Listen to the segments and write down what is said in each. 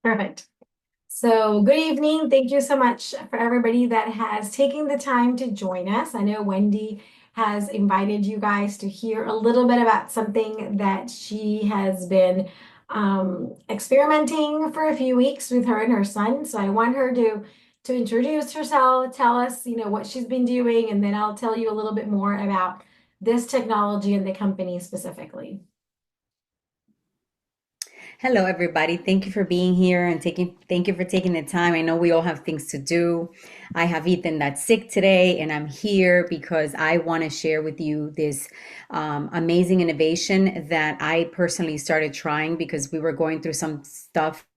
Perfect. So, good evening. Thank you so much for everybody that has taken the time to join us. I know Wendy has invited you guys to hear a little bit about something that she has been experimenting for a few weeks with her and her son. So, I want her to introduce herself, tell us, what she's been doing, and then I'll tell you a little bit more about this technology and the company specifically. Hello, everybody. Thank you for being here and thank you for taking the time. I know we all have things to do. I have Ethan that's sick today, and I'm here because I want to share with you this amazing innovation that I personally started trying because we were going through some stuff,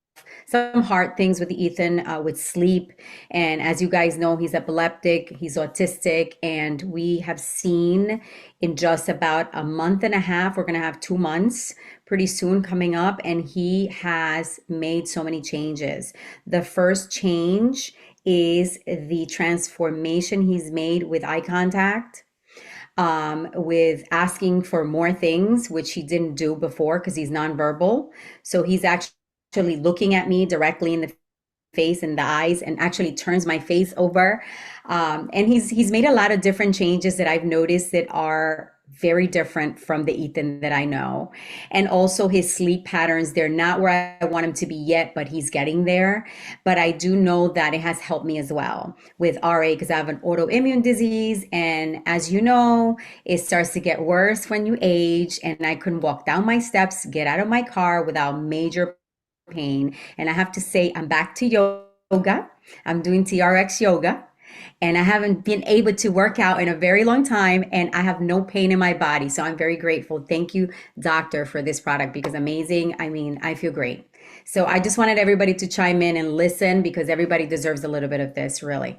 some hard things with Ethan with sleep. And as you guys know, he's epileptic, he's autistic, and we have seen in just about a month and a half, we're going to have 2 months pretty soon coming up, and he has made so many changes. The first change is the transformation he's made with eye contact, with asking for more things, which he didn't do before because he's nonverbal. So he's actually looking at me directly in the face and the eyes and actually turns my face over. And he's made a lot of different changes that I've noticed that are very different from the Ethan that I know. And also his sleep patterns, they're not where I want him to be yet, but he's getting there. But I do know that it has helped me as well with RA because I have an autoimmune disease. And as you know, it starts to get worse when you age. And I couldn't walk down my steps, get out of my car without major pain. And I have to say, I'm back to yoga. I'm doing TRX yoga. And I haven't been able to work out in a very long time. And I have no pain in my body. So I'm very grateful. Thank you, doctor, for this product because amazing. I mean, I feel great. So I just wanted everybody to chime in and listen because everybody deserves a little bit of this, really.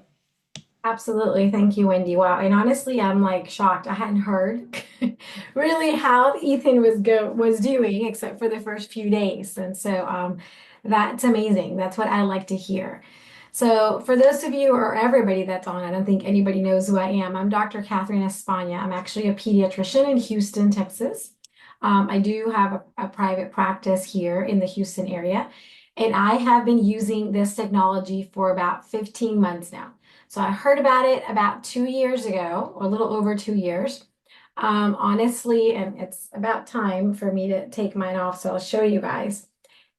Absolutely. Thank you, Wendy. Wow. And honestly, I'm like shocked. I hadn't heard really how Ethan was doing except for the first few days. And so that's amazing. That's what I like to hear. So for those of you or everybody that's on, I don't think anybody knows who I am. I'm Dr. Catherine Espana. I'm actually a pediatrician in Houston, Texas. I do have a private practice here in the Houston area, and I have been using this technology for about 15 months now. So I heard about it about 2 years ago, or a little over 2 years. Honestly, and it's about time for me to take mine off, so I'll show you guys.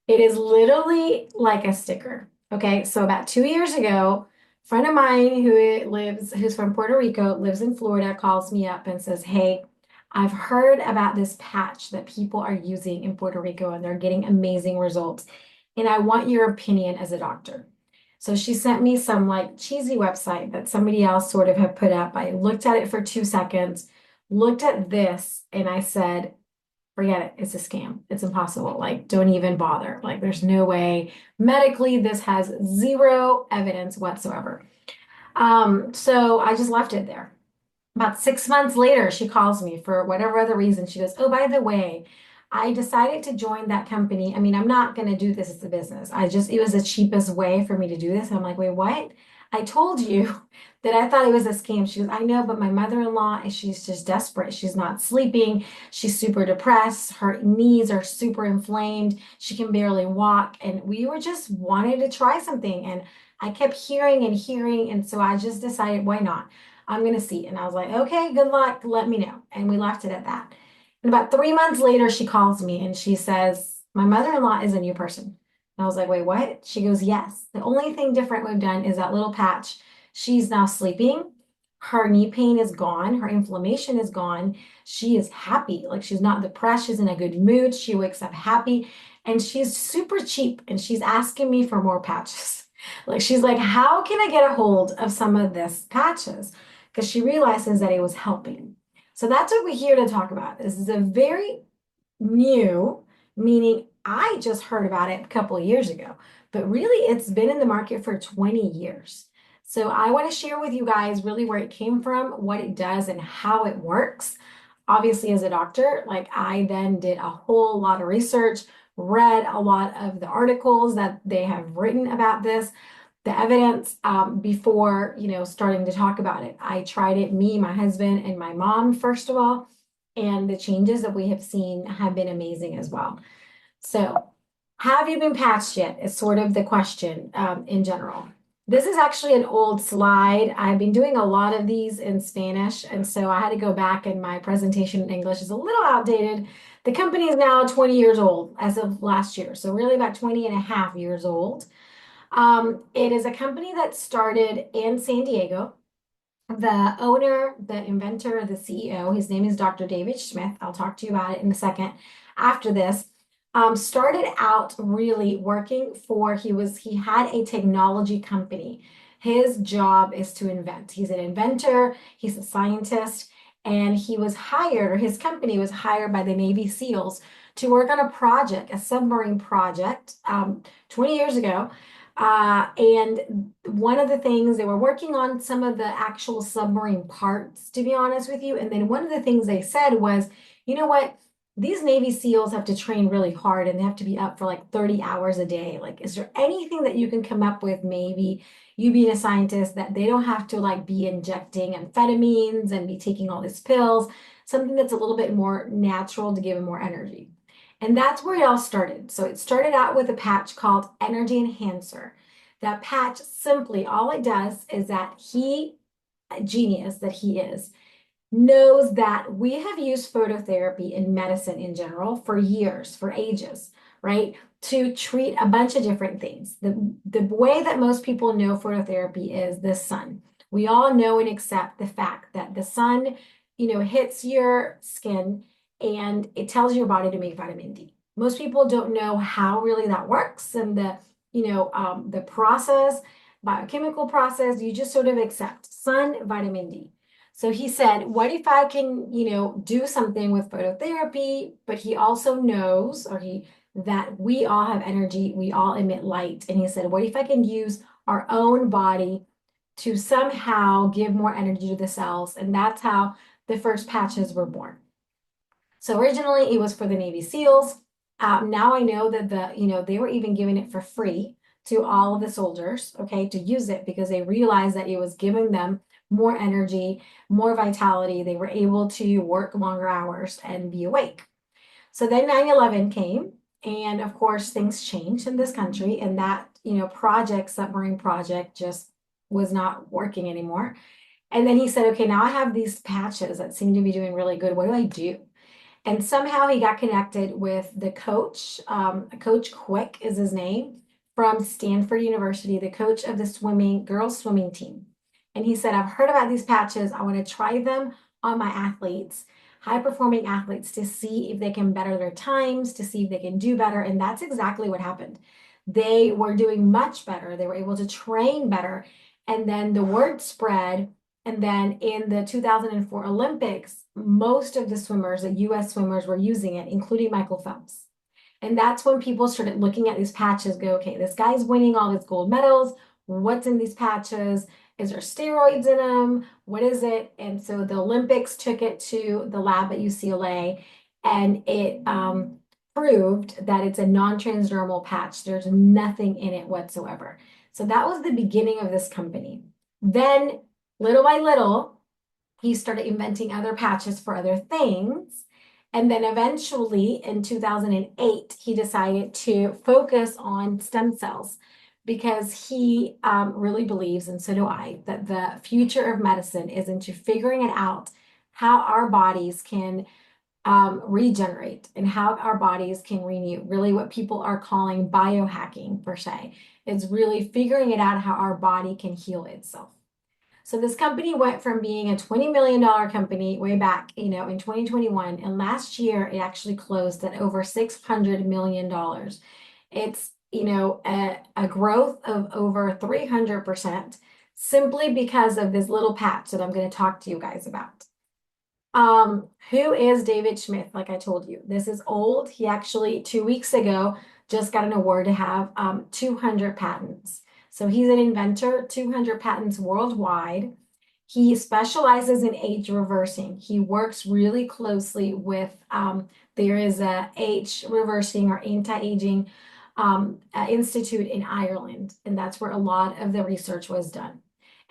It is literally like a sticker. Okay, so about 2 years ago, a friend of mine who's from Puerto Rico, lives in Florida, calls me up and says, "Hey, I've heard about this patch that people are using in Puerto Rico and they're getting amazing results. And I want your opinion as a doctor." So she sent me some like cheesy website that somebody else sort of had put up. I looked at it for 2 seconds, looked at this, and I said, forget it. It's a scam. It's impossible. Like, don't even bother. Like, there's no way. Medically, this has zero evidence whatsoever. So I just left it there. About 6 months later, she calls me for whatever other reason. She goes, "Oh, by the way, I decided to join that company. I mean, I'm not going to do this as a business. It was the cheapest way for me to do this." And I'm like, "Wait, what? I told you that I thought it was a scam." She goes, "I know, but my mother-in-law, she's just desperate. She's not sleeping. She's super depressed. Her knees are super inflamed. She can barely walk. And we were just wanting to try something." And I kept hearing and hearing. And so I just decided, why not? I'm going to see. And I was like, "Okay, good luck. Let me know." And we left it at that. And about 3 months later, she calls me and she says, "My mother-in-law is a new person." And I was like, "Wait, what?" She goes, "Yes. The only thing different we've done is that little patch. She's now sleeping. Her knee pain is gone. Her inflammation is gone. She is happy. Like she's not depressed. She's in a good mood. She wakes up happy. And she's super cheap. And she's asking me for more patches." Like she's like, "How can I get a hold of some of this patches?" Because she realizes that it was helping. So that's what we're here to talk about. This is a very new, meaning I just heard about it a couple of years ago, but really it's been in the market for 20 years. So I want to share with you guys really where it came from, what it does, and how it works. Obviously, as a doctor, like I then did a whole lot of research, read a lot of the articles that they have written about this, the evidence before starting to talk about it. I tried it, me, my husband, and my mom, first of all, and the changes that we have seen have been amazing as well. So Have you been patched yet? Is sort of the question in general. This is actually an old slide. I've been doing a lot of these in Spanish, and so I had to go back, and my presentation in English is a little outdated. The company is now 20 years old as of last year, so really about 20 and a half years old. It is a company that started in San Diego. The owner, the inventor, the CEO, his name is Dr. David Smith. I'll talk to you about it in a second after this. Started out really working for, he had a technology company. His job is to invent. He's an inventor, he's a scientist, and he was hired, or his company was hired by the Navy SEALs to work on a project, a submarine project, 20 years ago. And one of the things they were working on some of the actual submarine parts, to be honest with you. And then one of the things they said was, you know what? These Navy SEALs have to train really hard and they have to be up for like 30 hours a day. Like, is there anything that you can come up with, maybe you being a scientist, that they don't have to like be injecting amphetamines and be taking all these pills, something that's a little bit more natural to give them more energy. And that's where it all started. So it started out with a patch called Energy Enhancer. That patch simply, all it does is that he, a genius that he is, knows that we have used phototherapy in medicine in general for years, for ages, right? To treat a bunch of different things. The way that most people know phototherapy is the sun. We all know and accept the fact that the sun, hits your skin and it tells your body to make vitamin D. Most people don't know how really that works and the process, biochemical process. You just sort of accept sun, vitamin D. So he said, what if I can, do something with phototherapy? But he also knows, that we all have energy, we all emit light. And he said, what if I can use our own body to somehow give more energy to the cells? And that's how the first patches were born. So originally it was for the Navy SEALs. Now I know that they were even giving it for free to all of the soldiers, okay, to use it because they realized that it was giving them more energy, more vitality. They were able to work longer hours and be awake. So then 9/11 came, and of course things changed in this country, and that, submarine project just was not working anymore. And then he said, okay, now I have these patches that seem to be doing really good. What do I do? And somehow he got connected with the coach. Coach Quick is his name, from Stanford University, the coach of the girls swimming team. And he said, I've heard about these patches. I want to try them on my athletes, high performing athletes, to see if they can better their times, to see if they can do better. And that's exactly what happened. They were doing much better. They were able to train better. And then the word spread. And then in the 2004 Olympics, most of the swimmers, the US swimmers, were using it, including Michael Phelps. And that's when people started looking at these patches, go, okay, this guy's winning all these gold medals. What's in these patches? Is there steroids in them? What is it? And so the Olympics took it to the lab at UCLA, and it proved that it's a non-transdermal patch. There's nothing in it whatsoever. So that was the beginning of this company. Then, little by little, he started inventing other patches for other things. And then eventually in 2008, he decided to focus on stem cells because he really believes, and so do I, that the future of medicine is into figuring it out how our bodies can regenerate and how our bodies can renew. Really, what people are calling biohacking, per se, is really figuring it out how our body can heal itself. So this company went from being a $20 million company way back, in 2021, and last year it actually closed at over $600 million. It's, a growth of over 300% simply because of this little patch that I'm going to talk to you guys about. Who is David Smith? Like I told you, this is old. He actually 2 weeks ago just got an award to have 200 patents. So he's an inventor, 200 patents worldwide. He specializes in age reversing. He works really closely with, there is a age reversing or anti-aging institute in Ireland, and that's where a lot of the research was done.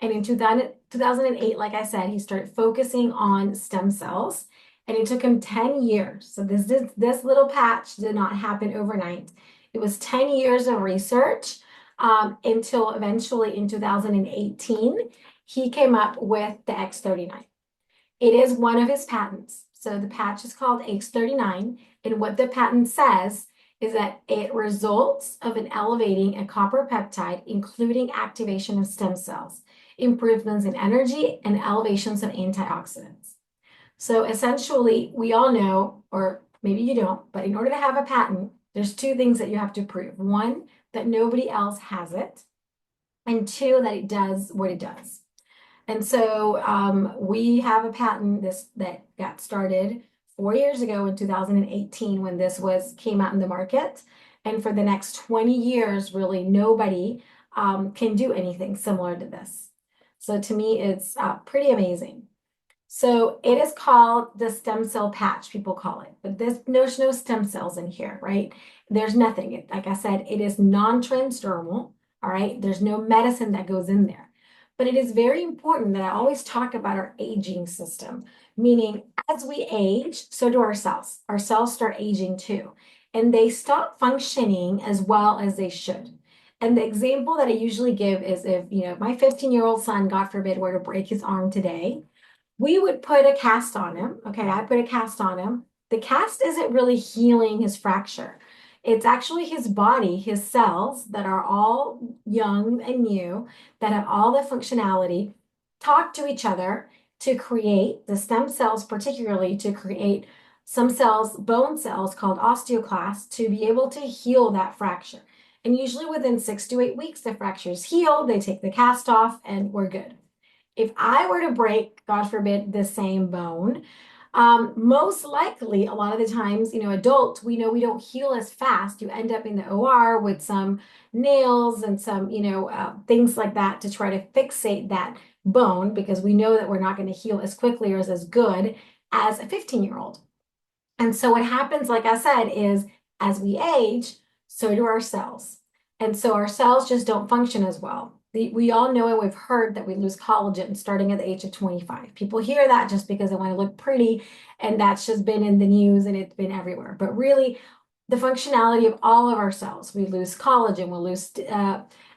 And in 2008, like I said, he started focusing on stem cells, and it took him 10 years. So this little patch did not happen overnight. It was 10 years of research until eventually in 2018, he came up with the X39. It is one of his patents. So the patch is called X39. And what the patent says is that it results of an elevating a copper peptide, including activation of stem cells, improvements in energy, and elevations of antioxidants. So essentially, we all know, or maybe you don't, but in order to have a patent, there's two things that you have to prove. One, that nobody else has it, and two, that it does what it does. And so we have a patent that got started 4 years ago in 2018 when this came out in the market. And for the next 20 years, really nobody can do anything similar to this. So to me, it's pretty amazing. So it is called the stem cell patch, people call it, but there's no stem cells in here, right? There's nothing. Like I said, it is non-transdermal, all right? There's no medicine that goes in there. But it is very important that I always talk about our aging system, meaning as we age, so do our cells. Our cells start aging too, and they stop functioning as well as they should. And the example that I usually give is if, my 15-year-old son, God forbid, were to break his arm today, we would put a cast on him. Okay, I put a cast on him. The cast isn't really healing his fracture. It's actually his body, his cells that are all young and new, that have all the functionality, talk to each other to create the stem cells, particularly to create some cells, bone cells called osteoclasts, to be able to heal that fracture. And usually within 6 to 8 weeks, the fracture is healed, they take the cast off, and we're good. If I were to break, God forbid, the same bone, most likely, a lot of the times, adults, we know we don't heal as fast. You end up in the OR with some nails and some, things like that to try to fixate that bone because we know that we're not going to heal as quickly or as good as a 15-year-old. And so what happens, like I said, is as we age, so do our cells. And so our cells just don't function as well. We all know and we've heard that we lose collagen starting at the age of 25. People hear that just because they want to look pretty, and that's just been in the news and it's been everywhere. But really, the functionality of all of our cells, we lose collagen, we lose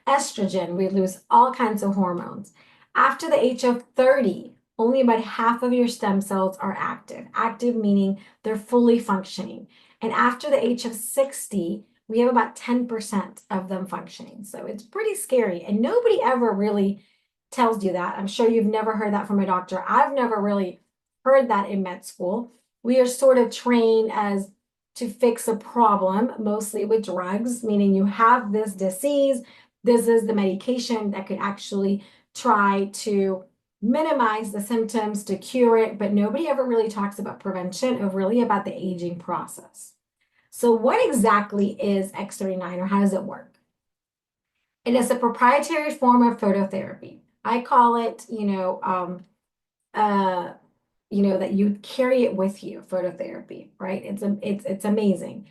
estrogen, we lose all kinds of hormones. After the age of 30, only about half of your stem cells are active. Active meaning they're fully functioning. And after the age of 60, we have about 10% of them functioning. So it's pretty scary. And nobody ever really tells you that. I'm sure you've never heard that from a doctor. I've never really heard that in med school. We are sort of trained as to fix a problem, mostly with drugs, meaning you have this disease. This is the medication that could actually try to minimize the symptoms to cure it, but nobody ever really talks about prevention or really about the aging process. So what exactly is X39 or how does it work? It is a proprietary form of phototherapy. I call it, that you carry it with you, phototherapy, right? It's amazing.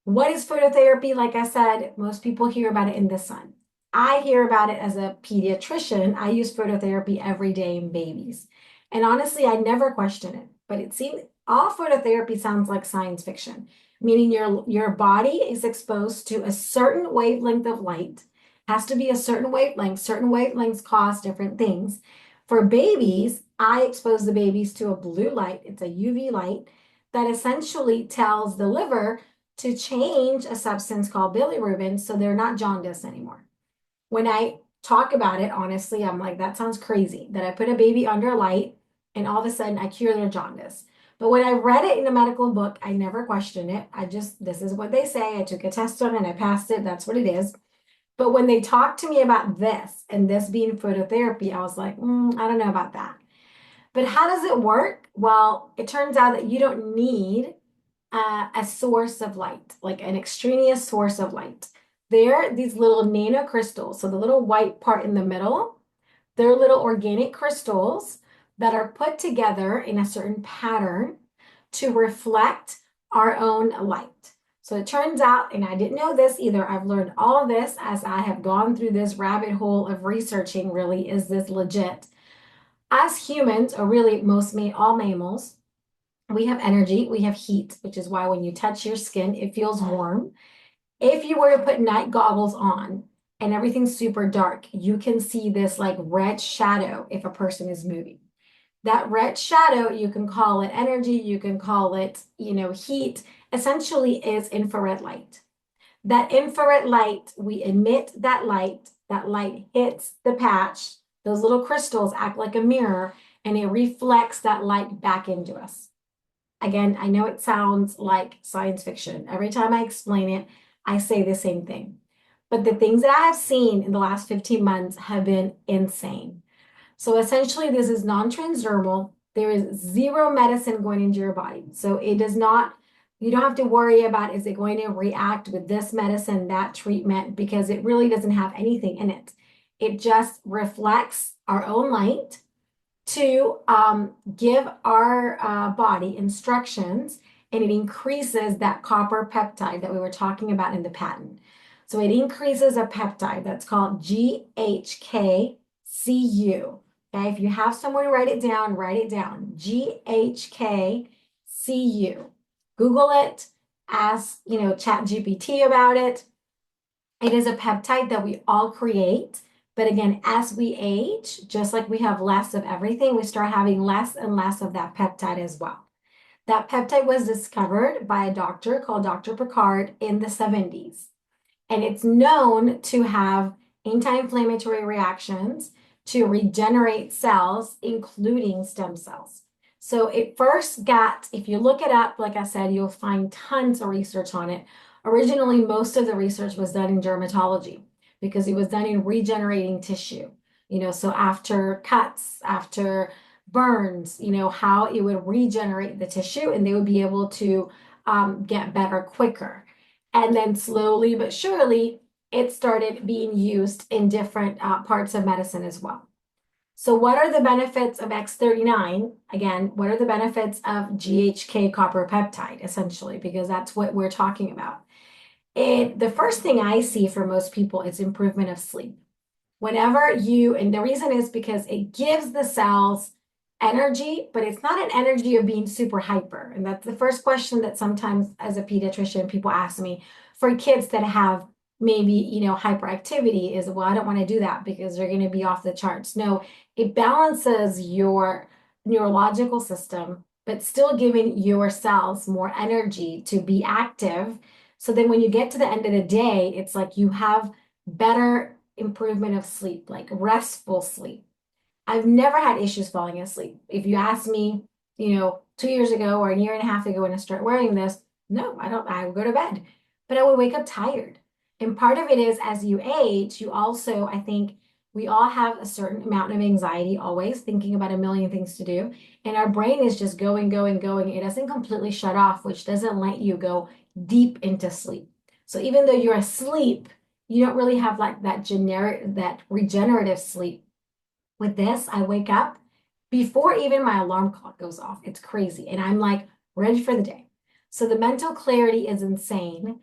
What is phototherapy? Like I said, most people hear about it in the sun. I hear about it as a pediatrician. I use phototherapy every day in babies. And honestly, I never question it, but it seems all phototherapy sounds like science fiction, meaning your body is exposed to a certain wavelength of light, has to be a certain wavelength. Certain wavelengths cause different things. For babies, I expose the babies to a blue light. It's a UV light that essentially tells the liver to change a substance called bilirubin so they're not jaundiced anymore. When I talk about it, honestly, I'm like, that sounds crazy that I put a baby under a light and all of a sudden I cure their jaundice. But when I read it in a medical book, I never questioned it. This is what they say. I took a test on it and I passed it. That's what it is. But when they talked to me about this and this being phototherapy, I was like, I don't know about that. But how does it work? Well, it turns out that you don't need a source of light, like an extraneous source of light. They're these little nanocrystals. So the little white part in the middle, they're little organic crystals that are put together in a certain pattern to reflect our own light. So it turns out, and I didn't know this either, I've learned all of this as I have gone through this rabbit hole of researching, really, is this legit? As humans, or really all mammals, we have energy, we have heat, which is why when you touch your skin, it feels warm. If you were to put night goggles on and everything's super dark, you can see this like red shadow if a person is moving. That red shadow, you can call it energy, you can call it, heat, essentially is infrared light. That infrared light, we emit that light hits the patch, those little crystals act like a mirror, and it reflects that light back into us. Again, I know it sounds like science fiction. Every time I explain it, I say the same thing. But the things that I have seen in the last 15 months have been insane. So essentially, this is non-transdermal. There is zero medicine going into your body. So it does not, you don't have to worry about is it going to react with this medicine, that treatment, because it really doesn't have anything in it. It just reflects our own light to give our body instructions, and it increases that copper peptide that we were talking about in the patent. So it increases a peptide that's called GHKCU. Okay, if you have someone to write it down, GHKCU. Google it, ask, Chat GPT about it. It is a peptide that we all create. But again, as we age, just like we have less of everything, we start having less and less of that peptide as well. That peptide was discovered by a doctor called Dr. Picard in the 70s. And it's known to have anti-inflammatory reactions to regenerate cells, including stem cells. So it first got, if you look it up, like I said, you'll find tons of research on it. Originally, most of the research was done in dermatology because it was done in regenerating tissue. So after cuts, after burns, how it would regenerate the tissue and they would be able to get better quicker. And then slowly but surely, it started being used in different parts of medicine as well. So what are the benefits of X39? Again, what are the benefits of GHK copper peptide, essentially, because that's what we're talking about. The first thing I see for most people is improvement of sleep. And the reason is because it gives the cells energy, but it's not an energy of being super hyper. And that's the first question that sometimes as a pediatrician, people ask me for kids that have maybe, hyperactivity is, well, I don't want to do that because they're going to be off the charts. No, it balances your neurological system, but still giving your cells more energy to be active. So then when you get to the end of the day, it's like you have better improvement of sleep, like restful sleep. I've never had issues falling asleep. If you ask me, 2 years ago or a year and a half ago when I started wearing this, no, I don't. I would go to bed, but I would wake up tired. And part of it is as you age, you also, I think we all have a certain amount of anxiety, always thinking about a million things to do. And our brain is just going, going, going. It doesn't completely shut off, which doesn't let you go deep into sleep. So even though you're asleep, you don't really have like that regenerative sleep. With this, I wake up before even my alarm clock goes off. It's crazy. And I'm like ready for the day. So the mental clarity is insane.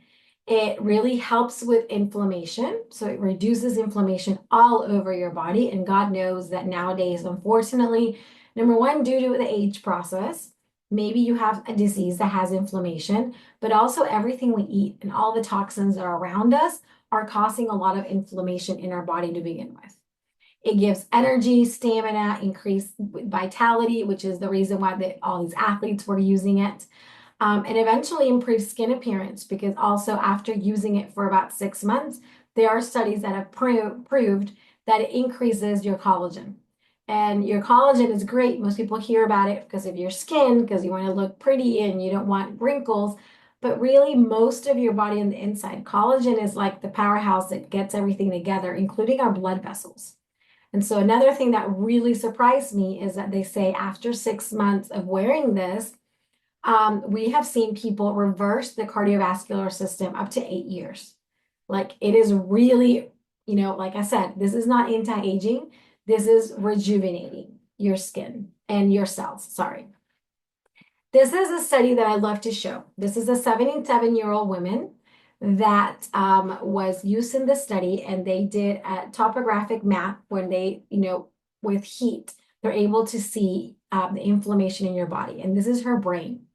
It really helps with inflammation. So it reduces inflammation all over your body. And God knows that nowadays, unfortunately, number one, due to the age process, maybe you have a disease that has inflammation, but also everything we eat and all the toxins that are around us are causing a lot of inflammation in our body to begin with. It gives energy, stamina, increased vitality, which is the reason why all these athletes were using it. And eventually improves skin appearance because also after using it for about 6 months, there are studies that have proved that it increases your collagen. And your collagen is great. Most people hear about it because of your skin, because you want to look pretty and you don't want wrinkles. But really, most of your body on the inside, collagen is like the powerhouse that gets everything together, including our blood vessels. And so another thing that really surprised me is that they say after 6 months of wearing this, we have seen people reverse the cardiovascular system up to 8 years. Like it is really, like I said, this is not anti-aging. This is rejuvenating your skin and your cells. Sorry. This is a study that I love to show. This is a 77-year-old woman that was used in the study, and they did a topographic map when they, with heat, they're able to see the inflammation in your body. And this is her brain.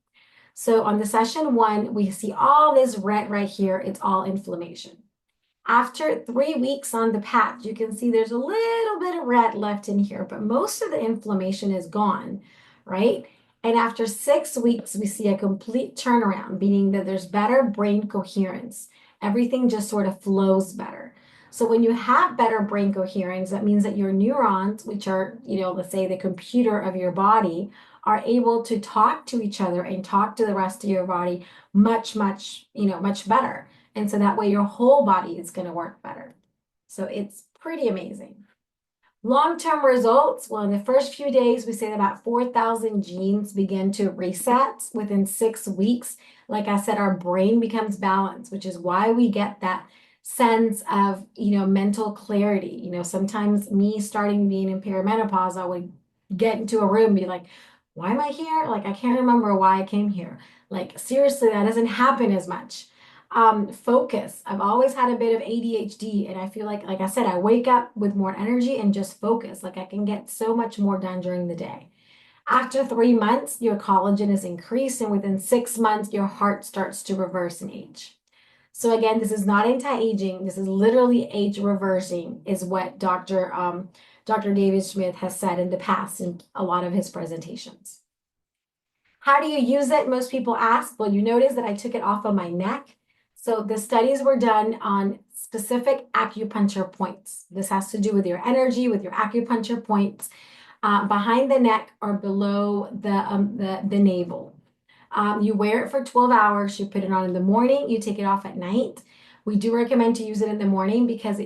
So on the session one, we see all this red right here. It's all inflammation. After 3 weeks on the patch, you can see there's a little bit of red left in here, but most of the inflammation is gone, right? And after 6 weeks, we see a complete turnaround, meaning that there's better brain coherence. Everything just sort of flows better. So when you have better brain coherence, that means that your neurons, which are, let's say the computer of your body, are able to talk to each other and talk to the rest of your body much better. And so that way your whole body is going to work better. So it's pretty amazing. Long-term results, well, in the first few days, we say that about 4,000 genes begin to reset within 6 weeks. Like I said, our brain becomes balanced, which is why we get that sense of, mental clarity. Sometimes me starting being in perimenopause, I would get into a room and be like, why am I here? Like, I can't remember why I came here. Like, seriously, that doesn't happen as much. Focus. I've always had a bit of ADHD, and I feel like I said, I wake up with more energy and just focus. Like I can get so much more done during the day. After 3 months, your collagen is increased, and within 6 months, your heart starts to reverse in age. So again, this is not anti-aging. This is literally age reversing, is what Dr. David Smith has said in the past in a lot of his presentations. How do you use it? Most people ask. Well, you notice that I took it off of my neck. So the studies were done on specific acupuncture points. This has to do with your energy, with your acupuncture points behind the neck or below the navel. You wear it for 12 hours. You put it on in the morning. You take it off at night. We do recommend to use it in the morning because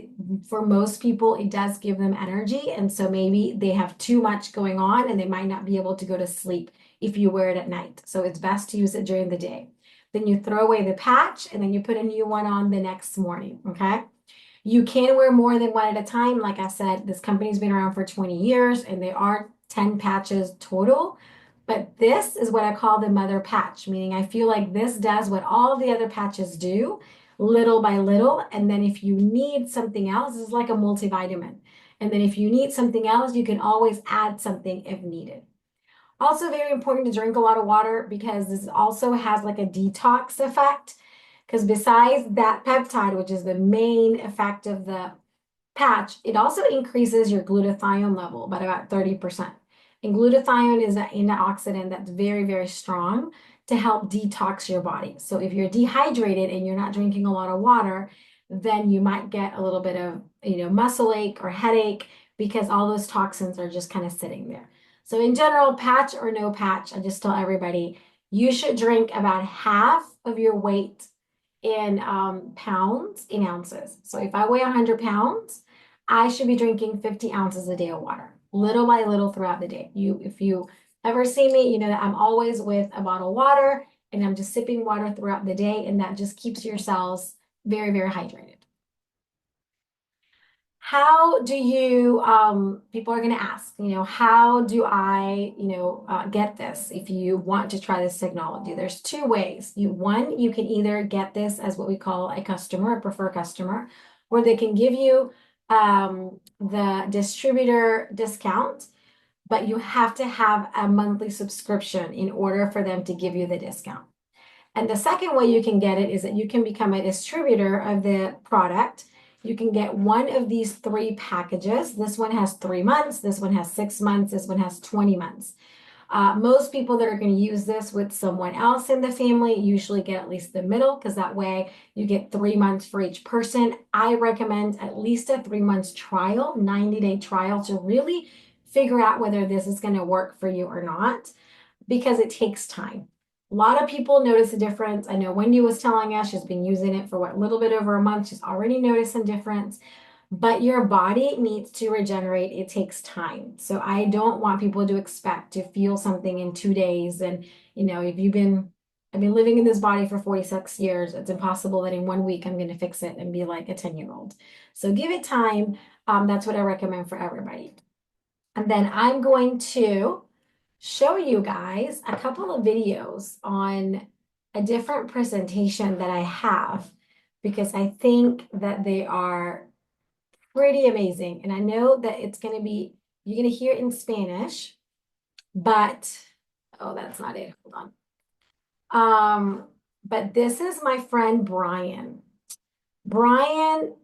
for most people, it does give them energy. And so maybe they have too much going on and they might not be able to go to sleep if you wear it at night. So it's best to use it during the day. Then you throw away the patch and then you put a new one on the next morning. Okay. You can wear more than one at a time. Like I said, this company's been around for 20 years and there are 10 patches total. But this is what I call the mother patch, meaning I feel like this does what all the other patches do, little by little. And then if you need something else, it's like a multivitamin. And then if you need something else, you can always add something if needed. Also very important to drink a lot of water because this also has like a detox effect. Because besides that peptide, which is the main effect of the patch, it also increases your glutathione level by about 30%. And glutathione is an antioxidant that's very, very strong to help detox your body. So if you're dehydrated and you're not drinking a lot of water, then you might get a little bit of, muscle ache or headache because all those toxins are just kind of sitting there. So in general, patch or no patch, I just tell everybody you should drink about half of your weight in pounds in ounces. So if I weigh 100 pounds, I should be drinking 50 ounces a day of water, little by little throughout the day. If you ever see me, you know that I'm always with a bottle of water and I'm just sipping water throughout the day, and that just keeps your cells very, very hydrated. How do you, people are going to ask, how do I, get this if you want to try this technology? There's two ways. One, you can either get this as what we call a customer, a preferred customer, where they can give you the distributor discount, but you have to have a monthly subscription in order for them to give you the discount. And the second way you can get it is that you can become a distributor of the product. You can get one of these three packages. This one has 3 months, this one has 6 months, this one has 20 months. Most people that are going to use this with someone else in the family usually get at least the middle because that way you get 3 months for each person. I recommend at least a 3 months trial, 90-day trial to really figure out whether this is going to work for you or not because it takes time. A lot of people notice a difference. I know Wendy was telling us she's been using it for a little bit over a month. She's already noticed a difference, but your body needs to regenerate. It takes time. So I don't want people to expect to feel something in 2 days. And, if I've been living in this body for 46 years, it's impossible that in 1 week I'm going to fix it and be like a 10-year-old. So give it time. That's what I recommend for everybody. And then I'm going to show you guys a couple of videos on a different presentation that I have because I think that they are pretty amazing. And I know that you're going to hear it in Spanish, but, oh, that's not it. Hold on. Um, but this is my friend Brian. Brian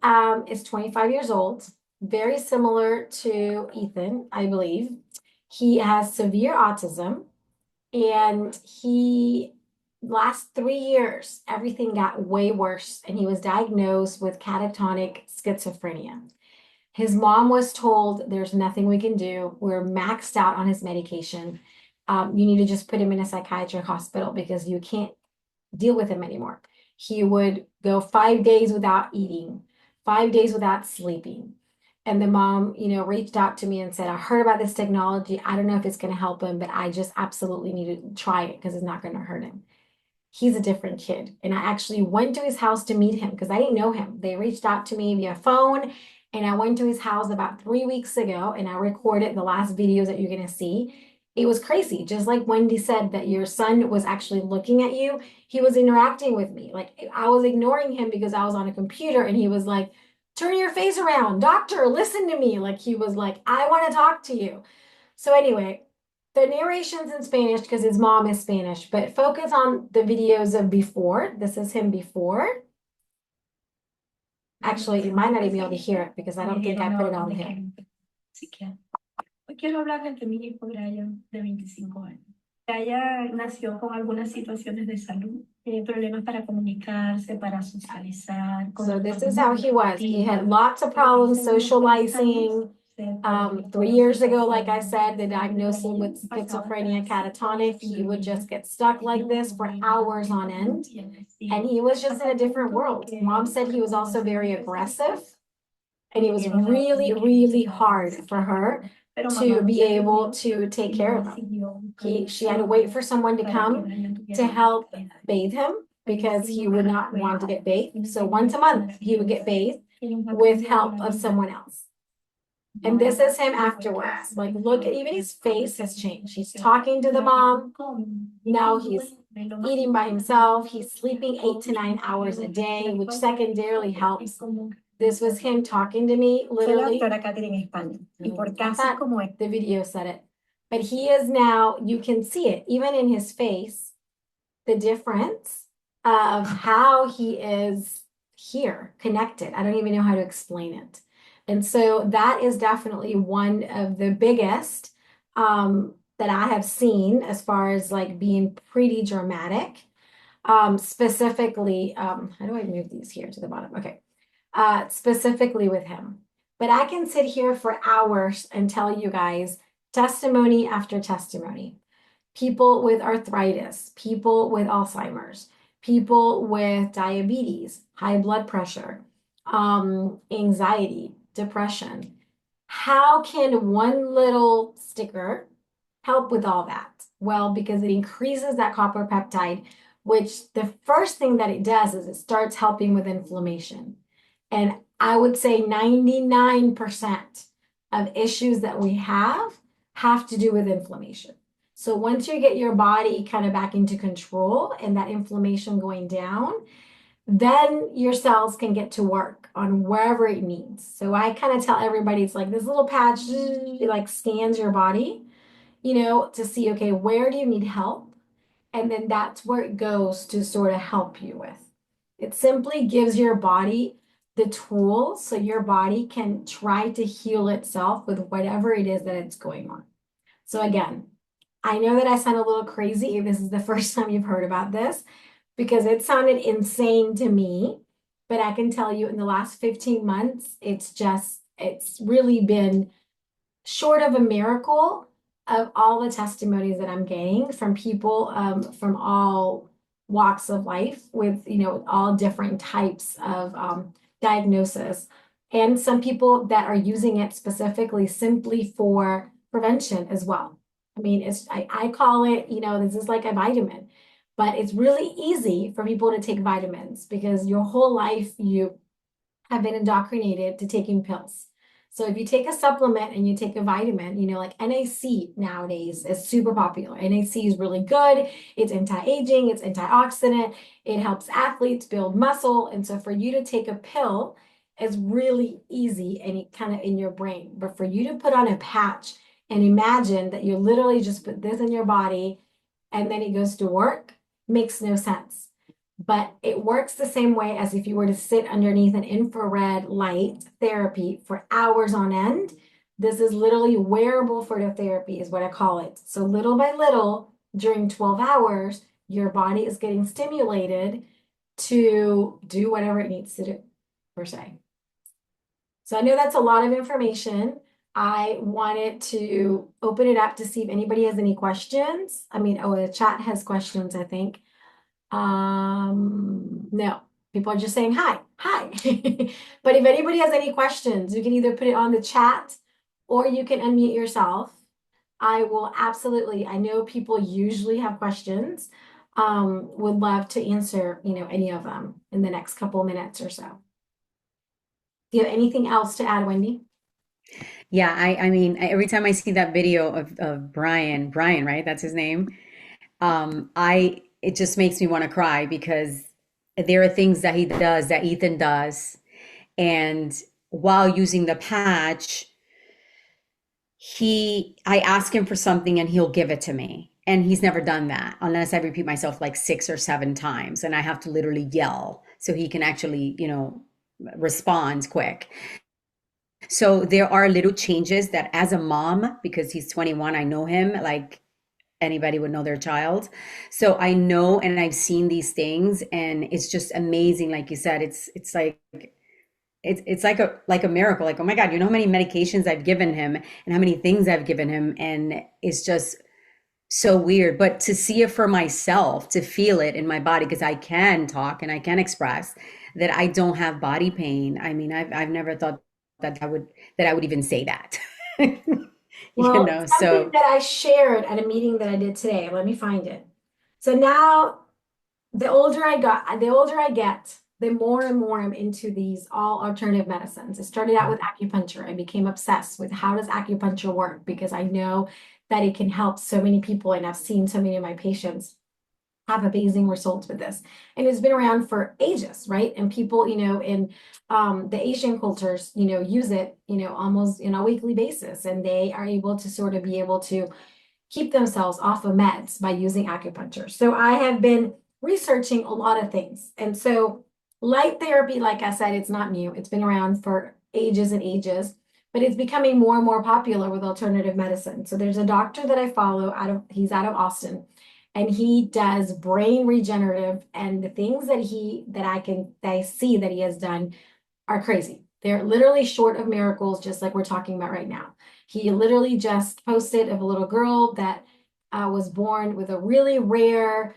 is 25 years old, very similar to Ethan, I believe. He has severe autism, and he last 3 years, everything got way worse, and he was diagnosed with catatonic schizophrenia. His mom was told there's nothing we can do. We're maxed out on his medication. You need to just put him in a psychiatric hospital because you can't deal with him anymore. He would go 5 days without eating, 5 days without sleeping. And the mom, reached out to me and said, I heard about this technology. I don't know if it's going to help him, but I just absolutely need to try it because it's not going to hurt him. He's a different kid. And I actually went to his house to meet him because I didn't know him. They reached out to me via phone, and I went to his house about 3 weeks ago and I recorded the last videos that you're going to see. It was crazy. Just like Wendy said, that your son was actually looking at you, he was interacting with me. Like I was ignoring him because I was on a computer, and he was like, turn your face around, doctor, listen to me. Like he was like, I want to talk to you. So anyway, the narration's in Spanish because his mom is Spanish, but focus on the videos of before. This is him before. Actually, you might not even be able to hear it because I don't think I put it on here. Hoy quiero hablarles de mi hijo Brian, de 25 años. Brian nació con algunas situaciones de salud, problemas para comunicarse, para socializar. So this is how he was. He had lots of problems socializing. 3 years ago, like I said, they diagnosed him with schizophrenia catatonic. He would just get stuck like this for hours on end. And he was just in a different world. Mom said he was also very aggressive. And it was really, really hard for her to be able to take care of him. She had to wait for someone to come to help bathe him because he would not want to get bathed. So once a month, he would get bathed with help of someone else. And this is him afterwards. Like, look at even his face has changed. He's talking to the mom. Now he's eating by himself. He's sleeping 8 to 9 hours a day, which secondarily helps. This was him talking to me, literally. The video said it. But he is now, you can see it, even in his face, the difference of how he is here, connected. I don't even know how to explain it. And so that is definitely one of the biggest that I have seen as far as like being pretty dramatic. Specifically, how do I move these here to the bottom? Okay. Specifically with him. But I can sit here for hours and tell you guys testimony after testimony. People with arthritis, people with Alzheimer's, people with diabetes, high blood pressure, anxiety, depression. How can one little sticker help with all that? Well, because it increases that copper peptide, which the first thing that it does is it starts helping with inflammation. And I would say 99% of issues that we have to do with inflammation. So once you get your body kind of back into control and that inflammation going down, then your cells can get to work on wherever it needs. So I kind of tell everybody, it's like this little patch, it like scans your body, to see, okay, where do you need help? And then that's where it goes to sort of help you with. It simply gives your body the tools so your body can try to heal itself with whatever it is that it's going on. So again, I know that I sound a little crazy if this is the first time you've heard about this, because it sounded insane to me. But I can tell you in the last 15 months, it's really been short of a miracle of all the testimonies that I'm getting from people from all walks of life with, all different types of diagnosis. And some people that are using it specifically simply for prevention as well. I mean, I call it, this is like a vitamin, but it's really easy for people to take vitamins because your whole life you have been indoctrinated to taking pills. So if you take a supplement and you take a vitamin, like NAC nowadays is super popular. NAC is really good. It's anti-aging, it's antioxidant. It helps athletes build muscle. And so for you to take a pill is really easy and it kind of in your brain. But for you to put on a patch and imagine that you literally just put this in your body and then it goes to work, makes no sense. But it works the same way as if you were to sit underneath an infrared light therapy for hours on end. This is literally wearable phototherapy, is what I call it. So little by little, during 12 hours, your body is getting stimulated to do whatever it needs to do, per se. So I know that's a lot of information. I wanted to open it up to see if anybody has any questions. I mean, oh, the chat has questions, I think. No, people are just saying hi, hi. But if anybody has any questions, you can either put it on the chat or you can unmute yourself. I will absolutely, I know people usually have questions. Would love to answer, any of them in the next couple of minutes or so. Do you have anything else to add, Wendy? Yeah, I mean, every time I see that video of Brian, right? That's his name. It just makes me want to cry because there are things that he does that Ethan does, and while using the patch, I ask him for something and he'll give it to me. And he's never done that unless I repeat myself like 6 or 7 times, and I have to literally yell so he can actually, respond quick. So there are little changes that as a mom, because he's 21, I know him like anybody would know their child. So I know and I've seen these things, and it's just amazing. Like you said, it's like it's like a miracle. Like, oh my God, you know how many medications I've given him and how many things I've given him, and it's just so weird. But to see it for myself, to feel it in my body, because I can talk and I can express that I don't have body pain. I mean, I've never thought that I would even say that. Well, it's something So that I shared at a meeting that I did today. Let me find it. So now the older I get, the more and more I'm into these all alternative medicines. It started out with acupuncture. I became obsessed with how does acupuncture work because I know that it can help so many people, and I've seen so many of my patients have amazing results with this. And it's been around for ages, right? And people, in the Asian cultures, use it, almost on a weekly basis, and they are able to sort of be able to keep themselves off of meds by using acupuncture. So I have been researching a lot of things. And so light therapy, like I said, it's not new. It's been around for ages and ages, but it's becoming more and more popular with alternative medicine. So there's a doctor that I follow he's out of Austin, and he does brain regenerative, and the things that I see that he has done are crazy. They're literally short of miracles, just like we're talking about right now. He literally just posted of a little girl that was born with a really rare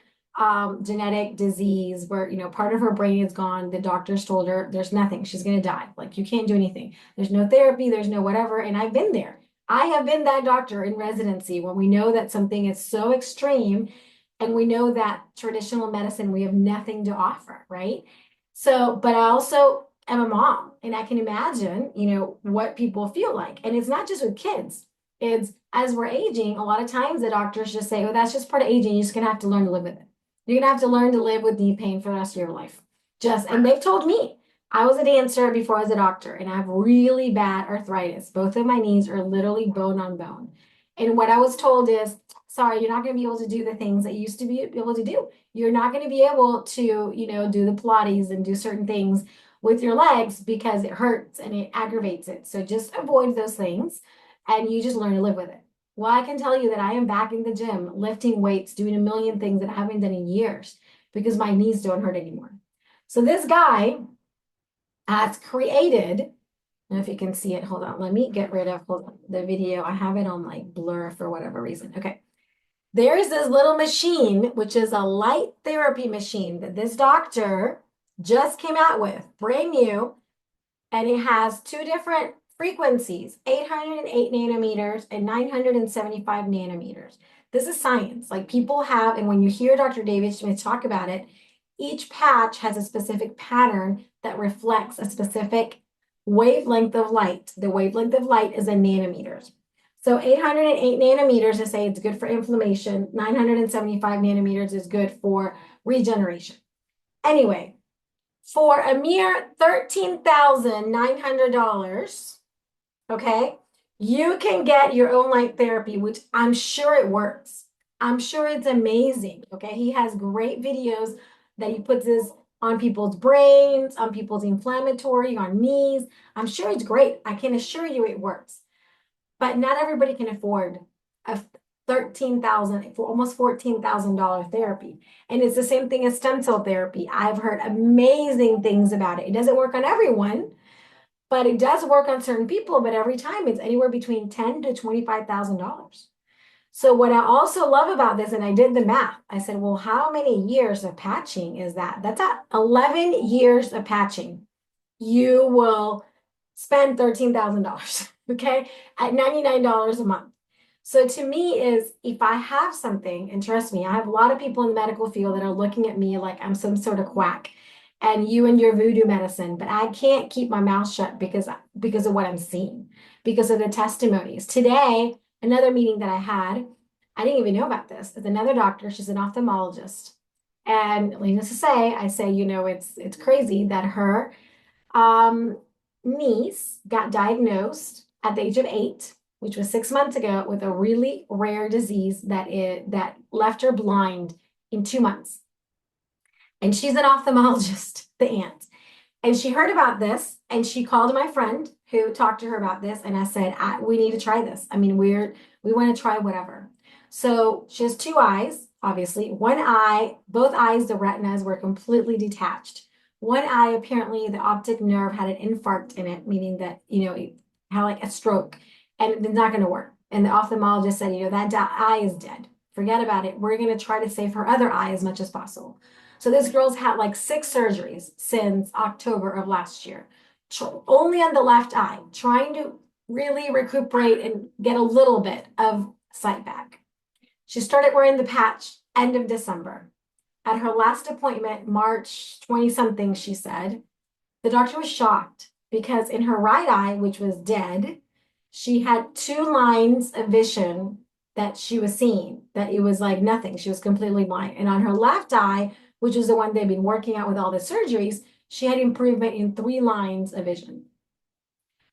genetic disease where, part of her brain is gone. The doctors told her there's nothing. She's going to die. Like, you can't do anything. There's no therapy. There's no whatever. And I've been there. I have been that doctor in residency when we know that something is so extreme and we know that traditional medicine, we have nothing to offer, right? So, but I also am a mom and I can imagine, what people feel like. And it's not just with kids. It's as we're aging, a lot of times the doctors just say, oh, that's just part of aging. You're just gonna have to learn to live with it. You're gonna have to learn to live with knee pain for the rest of your life. And they've told me, I was a dancer before I was a doctor, and I have really bad arthritis. Both of my knees are literally bone on bone. And what I was told is, sorry, you're not going to be able to do the things that you used to be able to do. You're not going to be able to, do the Pilates and do certain things with your legs because it hurts and it aggravates it. So just avoid those things and you just learn to live with it. Well, I can tell you that I am back in the gym, lifting weights, doing a million things that I haven't done in years because my knees don't hurt anymore. So this guy has created, I don't know if you can see it. Hold on. Let me get rid of the video. I have it on like blur for whatever reason. Okay. There's this little machine, which is a light therapy machine that this doctor just came out with, brand new. And it has two different frequencies, 808 nanometers and 975 nanometers. This is science. Like, people have, and when you hear Dr. David Smith talk about it, each patch has a specific pattern that reflects a specific wavelength of light. The wavelength of light is in nanometers. So 808 nanometers, they say it's good for inflammation. 975 nanometers is good for regeneration. Anyway, for a mere $13,900, okay, you can get your own light therapy, which I'm sure it works. I'm sure it's amazing. Okay. He has great videos that he puts this on people's brains, on people's inflammatory, on knees. I'm sure it's great. I can assure you it works. But not everybody can afford a 13,000 for almost $14,000 therapy. And it's the same thing as stem cell therapy. I've heard amazing things about it. It doesn't work on everyone, but it does work on certain people. But every time it's anywhere between $10,000 to $25,000. So what I also love about this, and I did the math, I said, well, how many years of patching is that? That's at 11 years of patching. You will spend $13,000, okay, at $99 a month. So to me is if I have something, and trust me, I have a lot of people in the medical field that are looking at me like I'm some sort of quack and you and your voodoo medicine, but I can't keep my mouth shut because of what I'm seeing, because of the testimonies. Today, another meeting that I had, I didn't even know about this. It's another doctor, she's an ophthalmologist. And needless to say, I say, it's crazy that her um, niece got diagnosed at the age of 8, which was 6 months ago, with a really rare disease that left her blind in 2 months. And she's an ophthalmologist, the aunt. And she heard about this and she called my friend who talked to her about this. And I said, we need to try this. I mean, we want to try whatever. So she has two eyes, obviously. One eye, both eyes, the retinas were completely detached. One eye, apparently, the optic nerve had an infarct in it, meaning that, it had like a stroke and it's not going to work. And the ophthalmologist said, that eye is dead. Forget about it. We're going to try to save her other eye as much as possible. So this girl's had like 6 surgeries since October of last year, only on the left eye, trying to really recuperate and get a little bit of sight back. She started wearing the patch end of December. At her last appointment, March 20 something, she said, the doctor was shocked because in her right eye, which was dead, she had 2 lines of vision that she was seeing, that it was like nothing. She was completely blind. And on her left eye, which is the one they've been working out with all the surgeries, she had improvement in 3 lines of vision.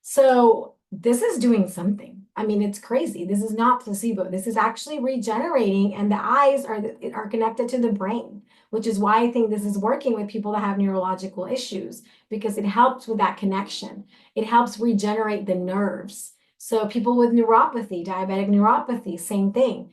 So this is doing something. I mean, it's crazy. This is not placebo. This is actually regenerating, and the eyes are connected to the brain, which is why I think this is working with people that have neurological issues, because it helps with that connection. It helps regenerate the nerves. So people with neuropathy, diabetic neuropathy, same thing.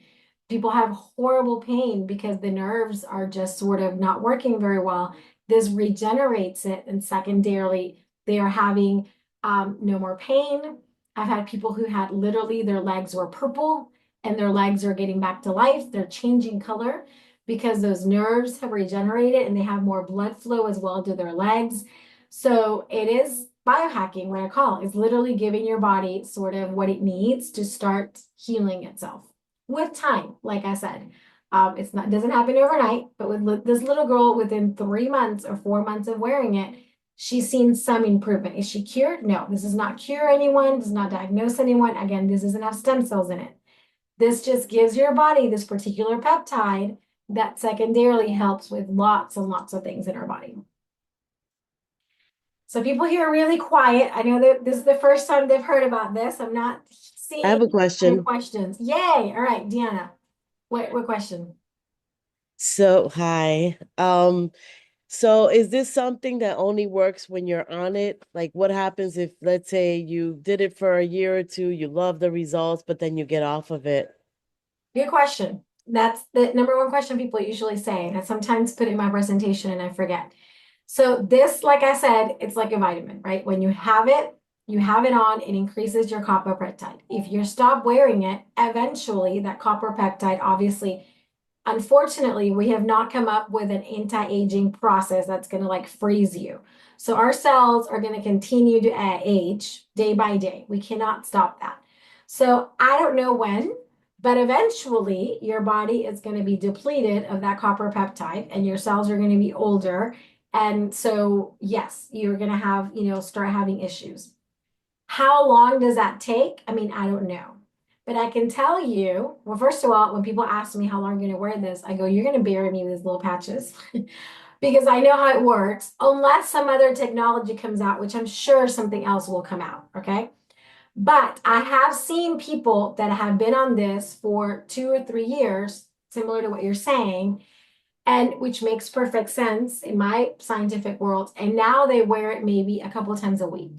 People have horrible pain because the nerves are just sort of not working very well. This regenerates it, and secondarily, they are having no more pain. I've had people who had literally their legs were purple and their legs are getting back to life. They're changing color because those nerves have regenerated and they have more blood flow as well to their legs. So it is biohacking, what I call it. It's literally giving your body sort of what it needs to start healing itself with time. Like I said, doesn't happen overnight, but with this little girl, within 3 months or 4 months of wearing it, she's seen some improvement. Is she cured? No, this does not cure anyone, does not diagnose anyone. Again, this doesn't have stem cells in it. This just gives your body this particular peptide that secondarily helps with lots and lots of things in our body. So people here are really quiet. I know that this is the first time they've heard about this. I'm not seeing I have a any question. questions. Yay. All right, Deanna. What question? Hi. So is this something that only works when you're on it? Like what happens if, let's say, you did it for a year or two, you love the results, but then you get off of it? Good question. That's the number one question people usually say. And I sometimes put it in my presentation and I forget. So this, like I said, it's like a vitamin, right? When you have it on, it increases your copper peptide. If you stop wearing it, eventually that copper peptide, obviously, unfortunately, we have not come up with an anti-aging process that's going to like freeze you. So our cells are going to continue to age day by day. We cannot stop that. So I don't know when, but eventually your body is going to be depleted of that copper peptide and your cells are going to be older. And so, yes, you're going to have, start having issues. How long does that take? I mean, I don't know. But I can tell you, well, first of all, when people ask me how long I'm going to wear this, I go, you're going to bury me with these little patches because I know how it works, unless some other technology comes out, which I'm sure something else will come out. Okay. But I have seen people that have been on this for 2 or 3 years similar to what you're saying, and which makes perfect sense in my scientific world. And now they wear it maybe a couple of times a week.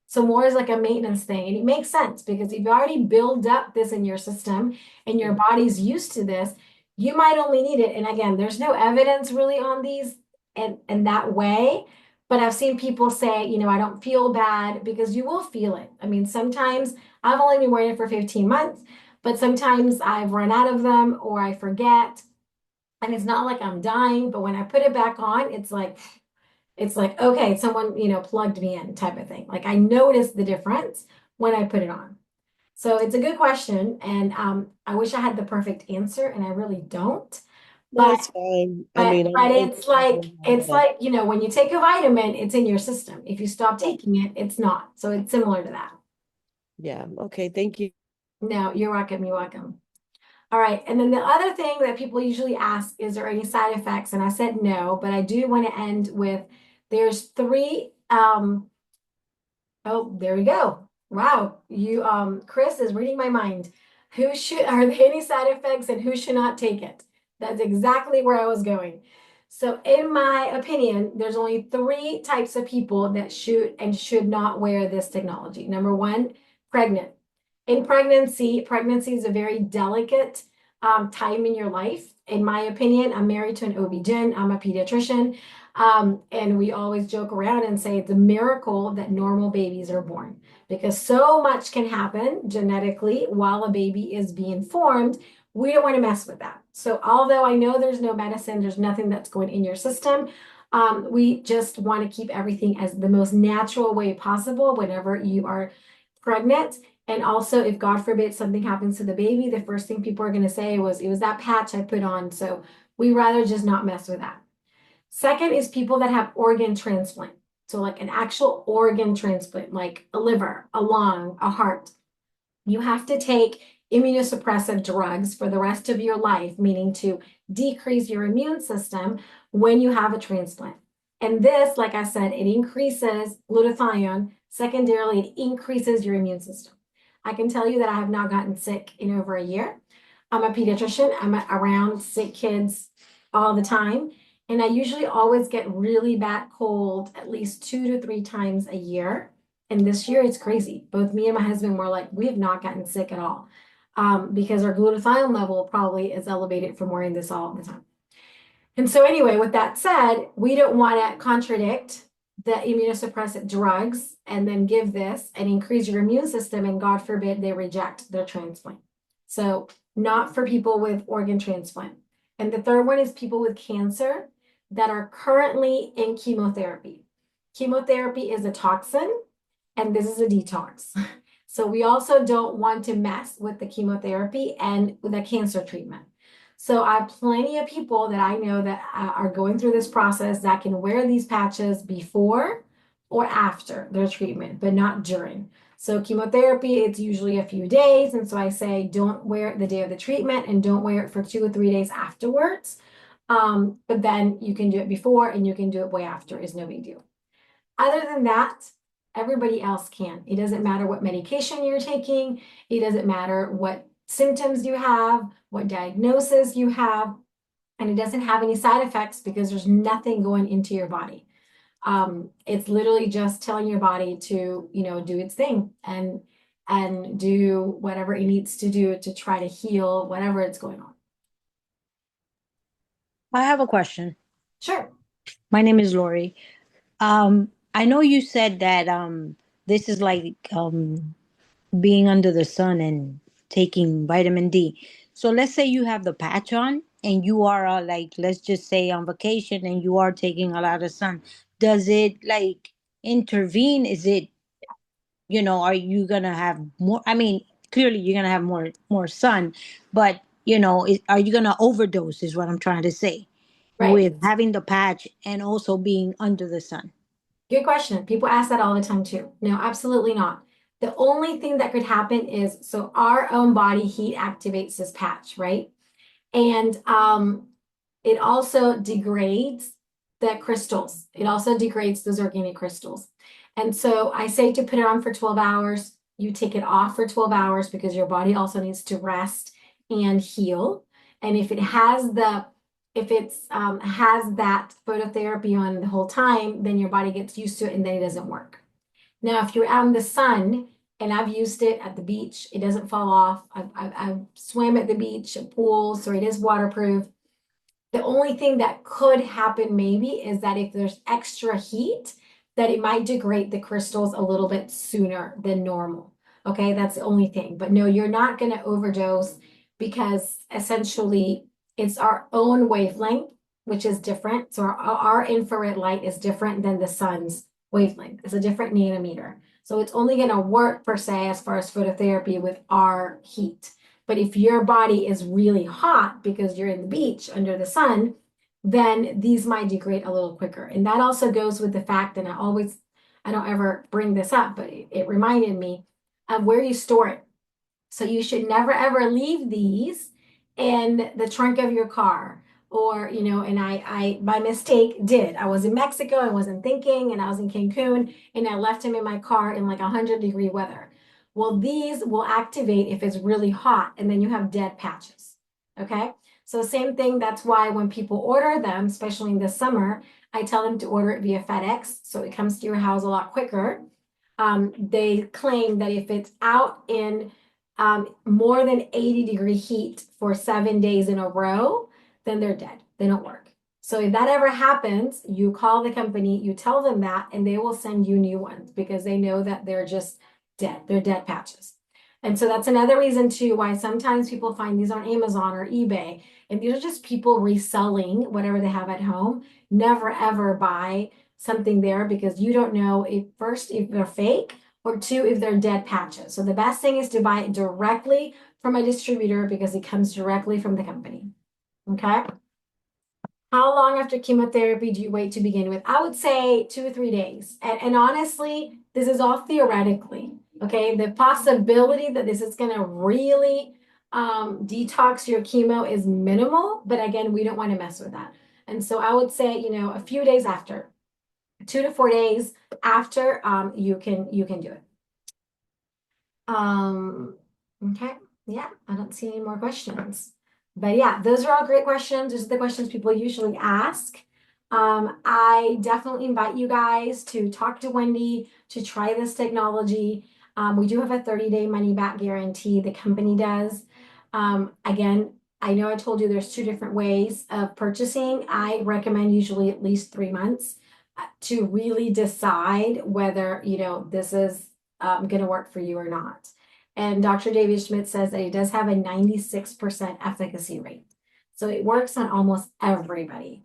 So more is like a maintenance thing. And it makes sense because if you already build up this in your system and your body's used to this, you might only need it. And again, there's no evidence really on these and that way. But I've seen people say, I don't feel bad because you will feel it. I mean, sometimes I've only been wearing it for 15 months, but sometimes I've run out of them or I forget. And it's not like I'm dying, but when I put it back on, it's like, okay, someone, plugged me in type of thing. Like I noticed the difference when I put it on. So it's a good question. And I wish I had the perfect answer, and I really don't. No, But it's fine. I but mean, but I'm it's like it's yeah. like, when you take a vitamin, it's in your system. If you stop taking it, it's not. So it's similar to that. Yeah. Okay. Thank you. No, you're welcome. You're welcome. All right. And then the other thing that people usually ask, is there any side effects? And I said no, but I do want to end with there's three. Oh, there we go. Wow. Chris is reading my mind. Are there any side effects and who should not take it? That's exactly where I was going. So, in my opinion, there's only three types of people that should and should not wear this technology. Number one, pregnant. In pregnancy is a very delicate time in your life. In my opinion, I'm married to an OB-GYN, I'm a pediatrician, and we always joke around and say it's a miracle that normal babies are born because so much can happen genetically while a baby is being formed. We don't want to mess with that. So, although I know there's no medicine, there's nothing that's going in your system, we just want to keep everything as the most natural way possible whenever you are pregnant. And also, if God forbid something happens to the baby, the first thing people are going to say was, it was that patch I put on. So we rather just not mess with that. Second is people that have organ transplant. So, like an actual organ transplant, like a liver, a lung, a heart. You have to take immunosuppressive drugs for the rest of your life, meaning to decrease your immune system when you have a transplant. And this, like I said, it increases glutathione. Secondarily, it increases your immune system. I can tell you that I have not gotten sick in over a year. I'm a pediatrician. I'm around sick kids all the time. And I usually always get really bad cold at least 2 to 3 times a year. And this year it's crazy. Both me and my husband were like, we have not gotten sick at all because our glutathione level probably is elevated from wearing this all the time. And so, anyway, with that said, we don't want to contradict the immunosuppressant drugs and then give this and increase your immune system. And God forbid they reject their transplant. So, not for people with organ transplant. And the third one is people with cancer that are currently in chemotherapy. Chemotherapy is a toxin, and this is a detox. So, we also don't want to mess with the chemotherapy and with the cancer treatment. So I have plenty of people that I know that are going through this process that can wear these patches before or after their treatment, but not during. So chemotherapy, it's usually a few days. And so I say, don't wear it the day of the treatment and don't wear it for 2 or 3 days afterwards. But then you can do it before and you can do it way after, is no big deal. Other than that, everybody else can. It doesn't matter what medication you're taking. It doesn't matter what symptoms you have, what diagnosis you have, and it doesn't have any side effects because there's nothing going into your body. It's literally just telling your body to, do its thing and do whatever it needs to do to try to heal whatever it's going on. I have a question. Sure. My name is Lori. I know you said that this is like being under the sun and taking vitamin D. So let's say you have the patch on and you are like, let's just say on vacation and you are taking a lot of sun. Does it like intervene? Is it, are you gonna have more? I mean, clearly you're gonna have more sun, but are you gonna overdose? Is what I'm trying to say Right. with having the patch and also being under the sun. Good question. People ask that all the time too. No, absolutely not. The only thing that could happen is so our own body heat activates this patch, right? And it also degrades the crystals. It also degrades those organic crystals. And so I say to put it on for 12 hours. You take it off for 12 hours because your body also needs to rest and heal. And if it has has that phototherapy on the whole time, then your body gets used to it and then it doesn't work. Now, if you're out in the sun, and I've used it at the beach, it doesn't fall off. I've swam at the beach, at pools, so it is waterproof. The only thing that could happen maybe is that if there's extra heat, that it might degrade the crystals a little bit sooner than normal. Okay, that's the only thing. But no, you're not going to overdose because essentially it's our own wavelength, which is different. So our infrared light is different than the sun's wavelength. It's a different nanometer. So it's only going to work per se as far as phototherapy with our heat. But if your body is really hot because you're in the beach under the sun, then these might degrade a little quicker. And that also goes with the fact that I don't ever bring this up, but it reminded me of where you store it. So you should never ever leave these in the trunk of your car. Or, you know, and I by mistake did. I was in Mexico, I wasn't thinking, and I was in Cancun, and I left him in my car in like 100-degree weather. Well, these will activate if it's really hot, and then you have dead patches. Okay. So same thing. That's why when people order them, especially in the summer, I tell them to order it via FedEx. So it comes to your house a lot quicker. They claim that if it's out in more than 80-degree heat for 7 days in a row, then they're dead. They don't work. So if that ever happens, you call the company, you tell them that, and they will send you new ones because they know that they're just dead. They're dead patches. And so that's another reason too why sometimes people find these on Amazon or eBay, and these are just people reselling whatever they have at home. Never ever buy something there because you don't know if they're fake, or two, if they're dead patches. So the best thing is to buy it directly from a distributor because it comes directly from the company. Okay. How long after chemotherapy do you wait to begin with? I would say 2 or 3 days. And honestly, this is all theoretically. Okay. The possibility that this is going to really detox your chemo is minimal. But again, we don't want to mess with that. And so I would say, you know, a few days after, 2 to 4 days after, you can do it. Okay. Yeah, I don't see any more questions. But yeah, those are all great questions. Those are the questions people usually ask. I definitely invite you guys to talk to Wendy to try this technology. We do have a 30-day money back guarantee. The company does. Again, I know I told you there's 2 different ways of purchasing. I recommend usually at least 3 months to really decide whether, you know, this is going to work for you or not. And Dr. David Schmidt says that it does have a 96% efficacy rate. So it works on almost everybody.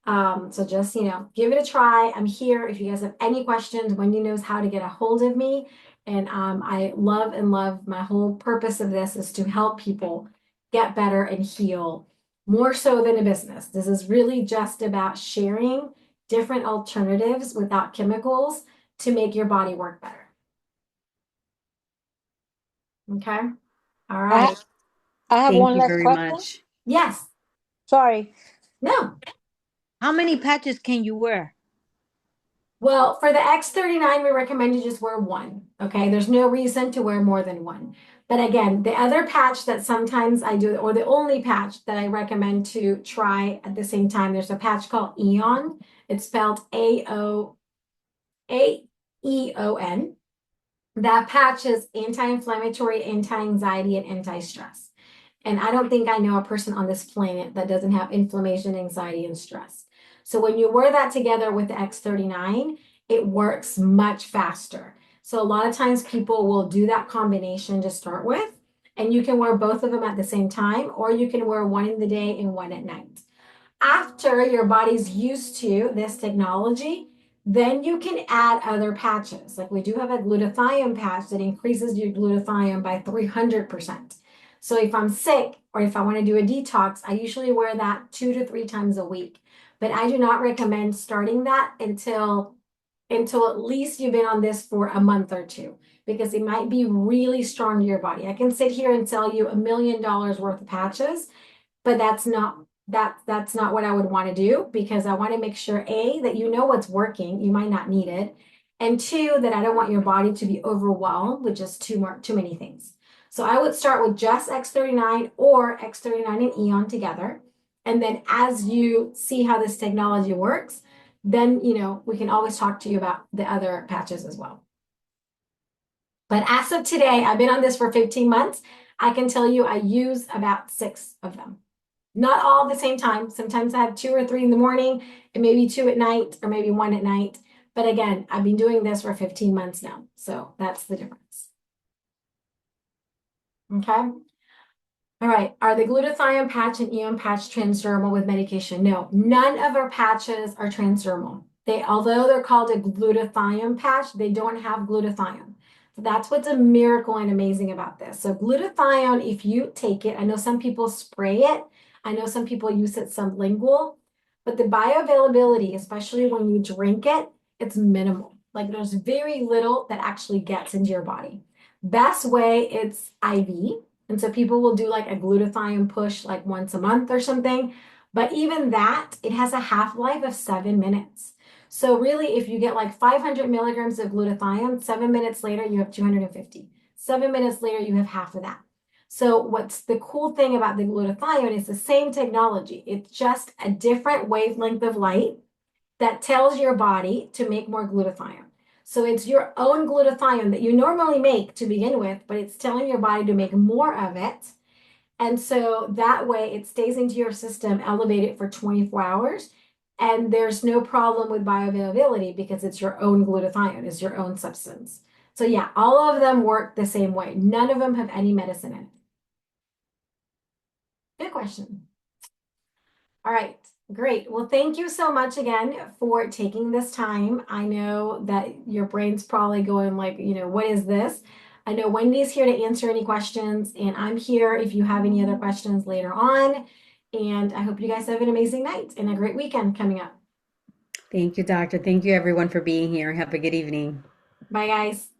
So just, you know, give it a try. I'm here. If you guys have any questions, Wendy knows how to get a hold of me. And I love my whole purpose of this is to help people get better and heal more so than a business. This is really just about sharing different alternatives without chemicals to make your body work better. Okay. All right. I have Thank one you last very question. much. Yes. Sorry. No. How many patches can you wear? Well, for the X39, we recommend you just wear one. Okay. There's no reason to wear more than one. But again, the other patch that sometimes I do, or the only patch that I recommend to try at the same time, there's a patch called Aeon. It's spelled AEON. That patch is anti-inflammatory, anti-anxiety, and anti-stress. And I don't think I know a person on this planet that doesn't have inflammation, anxiety, and stress. So when you wear that together with the X39, it works much faster. So a lot of times people will do that combination to start with, and you can wear both of them at the same time, or you can wear one in the day and one at night. After your body's used to this technology, then you can add other patches. Like we do have a glutathione patch that increases your glutathione by 300%. So if I'm sick or if I want to do a detox, I usually wear that 2 to 3 times a week. But I do not recommend starting that until at least you've been on this for a month or 2, because it might be really strong to your body. I can sit here and sell you $1 million worth of patches, but that's not what I would want to do, because I want to make sure that you know what's working. You might not need it. And 2, that I don't want your body to be overwhelmed with just too many things. So I would start with just X39 or X39 and Eon together. And then as you see how this technology works, then, we can always talk to you about the other patches as well. But as of today, I've been on this for 15 months. I can tell you I use about 6 of them. Not all at the same time. Sometimes I have 2 or 3 in the morning and maybe 2 at night or maybe 1 at night. But again, I've been doing this for 15 months now. So that's the difference. Okay. All right. Are the glutathione patch and eon patch transdermal with medication? No, none of our patches are transdermal. Although they're called a glutathione patch, they don't have glutathione. So that's what's a miracle and amazing about this. So glutathione, if you take it, I know some people spray it. I know some people use it sublingual, but the bioavailability, especially when you drink it, it's minimal. Like there's very little that actually gets into your body. Best way, it's IV. And so people will do like a glutathione push like once a month or something. But even that, it has a half-life of 7 minutes. So really, if you get like 500 milligrams of glutathione, 7 minutes later, you have 250. 7 minutes later, you have half of that. So what's the cool thing about the glutathione is the same technology. It's just a different wavelength of light that tells your body to make more glutathione. So it's your own glutathione that you normally make to begin with, but it's telling your body to make more of it. And so that way it stays into your system elevated for 24 hours. And there's no problem with bioavailability because it's your own glutathione, it's your own substance. So yeah, all of them work the same way. None of them have any medicine in it. Good question. All right, great. Well, thank you so much again for taking this time. I know that your brain's probably going like, what is this? I know Wendy's here to answer any questions, and I'm here if you have any other questions later on. And I hope you guys have an amazing night and a great weekend coming up. Thank you, doctor. Thank you, everyone, for being here. Have a good evening. Bye, guys.